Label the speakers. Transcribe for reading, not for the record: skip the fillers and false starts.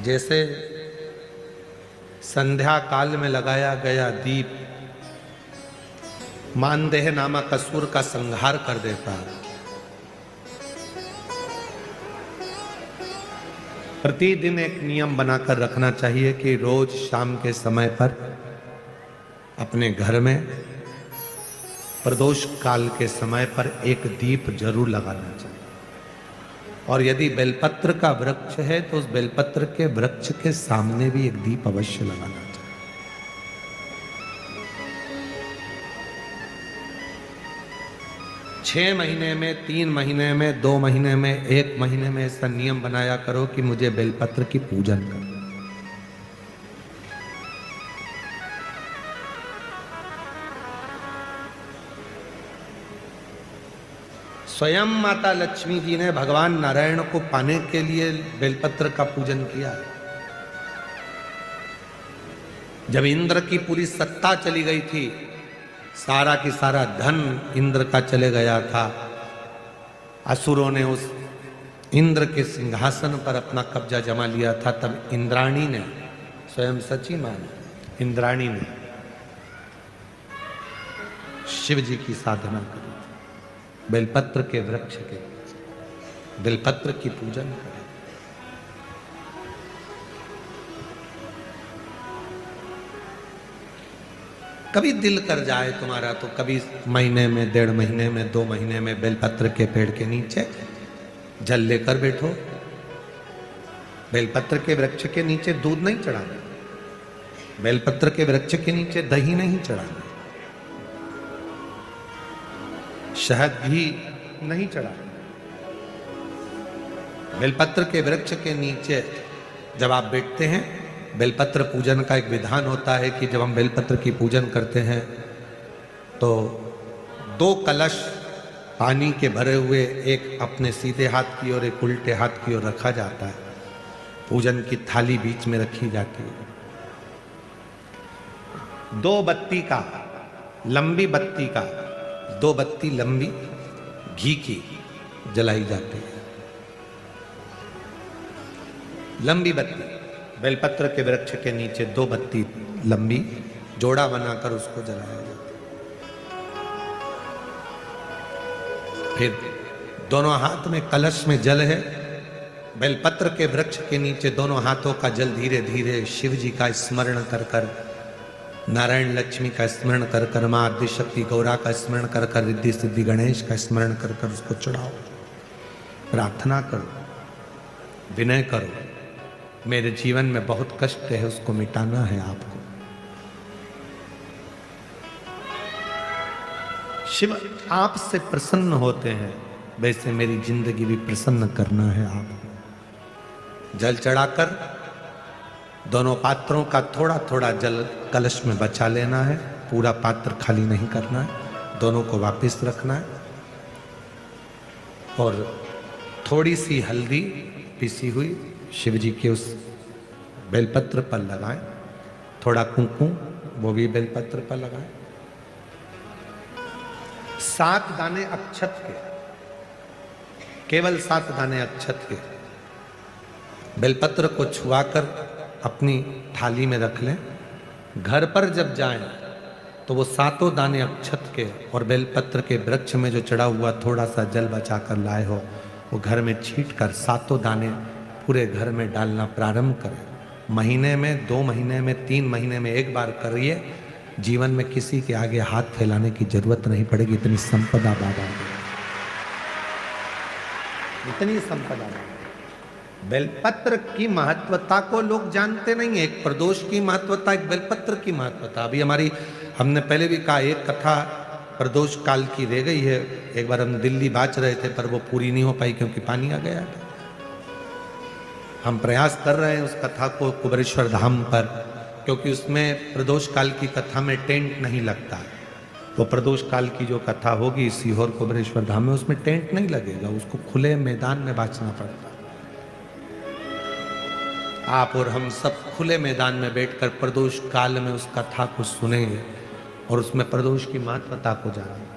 Speaker 1: जैसे संध्या काल में लगाया गया दीप मानदेह नामक असुर का संहार कर देता है। प्रतिदिन एक नियम बनाकर रखना चाहिए कि रोज शाम के समय पर अपने घर में प्रदोष काल के समय पर एक दीप जरूर लगाना चाहिए। और यदि बेलपत्र का वृक्ष है तो उस बेलपत्र के वृक्ष के सामने भी एक दीप अवश्य लगाना चाहिए। 6 महीने में, 3 महीने में, 2 महीने में, 1 महीने में ऐसा नियम बनाया करो कि मुझे बेलपत्र की पूजन करो। स्वयं माता लक्ष्मी जी ने भगवान नारायण को पाने के लिए बेलपत्र का पूजन किया। जब इंद्र की पूरी सत्ता चली गई थी, सारा की सारा धन इंद्र का चले गया था, असुरों ने उस इंद्र के सिंहासन पर अपना कब्जा जमा लिया था, तब इंद्राणी ने, स्वयं सची माने इंद्राणी ने शिव जी की साधना करी, बेलपत्र के वृक्ष के, बेलपत्र की पूजन करें। कभी दिल कर जाए तुम्हारा तो कभी महीने में, 1.5 महीने में, 2 महीने में बेलपत्र के पेड़ के नीचे जल लेकर बैठो। बेलपत्र के वृक्ष के नीचे दूध नहीं चढ़ाना, बेलपत्र के वृक्ष के नीचे दही नहीं चढ़ाना, शहद भी नहीं चढ़ाना। बेलपत्र के वृक्ष के नीचे जब आप बैठते हैं, बेलपत्र पूजन का एक विधान होता है कि जब हम बेलपत्र की पूजन करते हैं तो 2 कलश पानी के भरे हुए, एक अपने सीधे हाथ की ओर, एक उल्टे हाथ की ओर रखा जाता है। पूजन की थाली बीच में रखी जाती है। 2 बत्ती का, लंबी बत्ती का, 2 बत्ती लंबी घी की जलाई जाती है। लंबी बत्ती बेलपत्र के वृक्ष के नीचे 2 बत्ती लंबी जोड़ा बनाकर उसको जलाया जाता है। फिर दोनों हाथ में कलश में जल है, बेलपत्र के वृक्ष के नीचे दोनों हाथों का जल धीरे धीरे शिव जी का स्मरण कर कर, नारायण लक्ष्मी का स्मरण कर कर, मां आदिशक्ति गौरा का स्मरण कर कर, रिद्धि सिद्धि गणेश का स्मरण कर कर उसको चढ़ाओ। प्रार्थना करो, विनय करो, मेरे जीवन में बहुत कष्ट है, उसको मिटाना है आपको। शिव आपसे प्रसन्न होते हैं, वैसे मेरी जिंदगी भी प्रसन्न करना है आपको। जल चढ़ाकर दोनों पात्रों का थोड़ा थोड़ा जल कलश में बचा लेना है, पूरा पात्र खाली नहीं करना है, दोनों को वापस रखना है। और थोड़ी सी हल्दी पिसी हुई शिव जी के उस बेलपत्र पर लगाएं, थोड़ा कुंकुम वो भी बेलपत्र पर लगाएं। 7 दाने अक्षत के, केवल 7 दाने अक्षत के बेलपत्र को छुआकर अपनी थाली में रख लें। घर पर जब जाएं तो वो 7 दाने अक्षत के और बेलपत्र के वृक्ष में जो चढ़ा हुआ थोड़ा सा जल बचाकर लाए हो, वो घर में छींट कर 7 दाने पूरे घर में डालना प्रारंभ करें। महीने में, 2 महीने में, 3 महीने में एक बार करिए। जीवन में किसी के आगे हाथ फैलाने की जरूरत नहीं पड़ेगी। इतनी संपदा बाबा, इतनी संपदा बाबा। बेलपत्र की महत्वता को लोग जानते नहीं है। एक प्रदोष की महत्वता, एक बेलपत्र की महत्वता। अभी हमने पहले भी कहा, एक कथा प्रदोष काल की रह गई है। एक बार हम दिल्ली बाच रहे थे पर वो पूरी नहीं हो पाई क्योंकि पानी आ गया था। हम प्रयास कर रहे हैं उस कथा को कुबेरेश्वर धाम पर, क्योंकि उसमें प्रदोष काल की कथा में टेंट नहीं लगता। वो प्रदोष काल की जो कथा होगी सीहोर कुबेरेश्वर धाम में, उसमें टेंट नहीं लगेगा, उसको खुले मैदान में बांचना पड़ता। आप और हम सब खुले मैदान में बैठकर प्रदोष काल में उस कथा को सुनेंगे और उसमें प्रदोष की महत्वता को जानेंगे।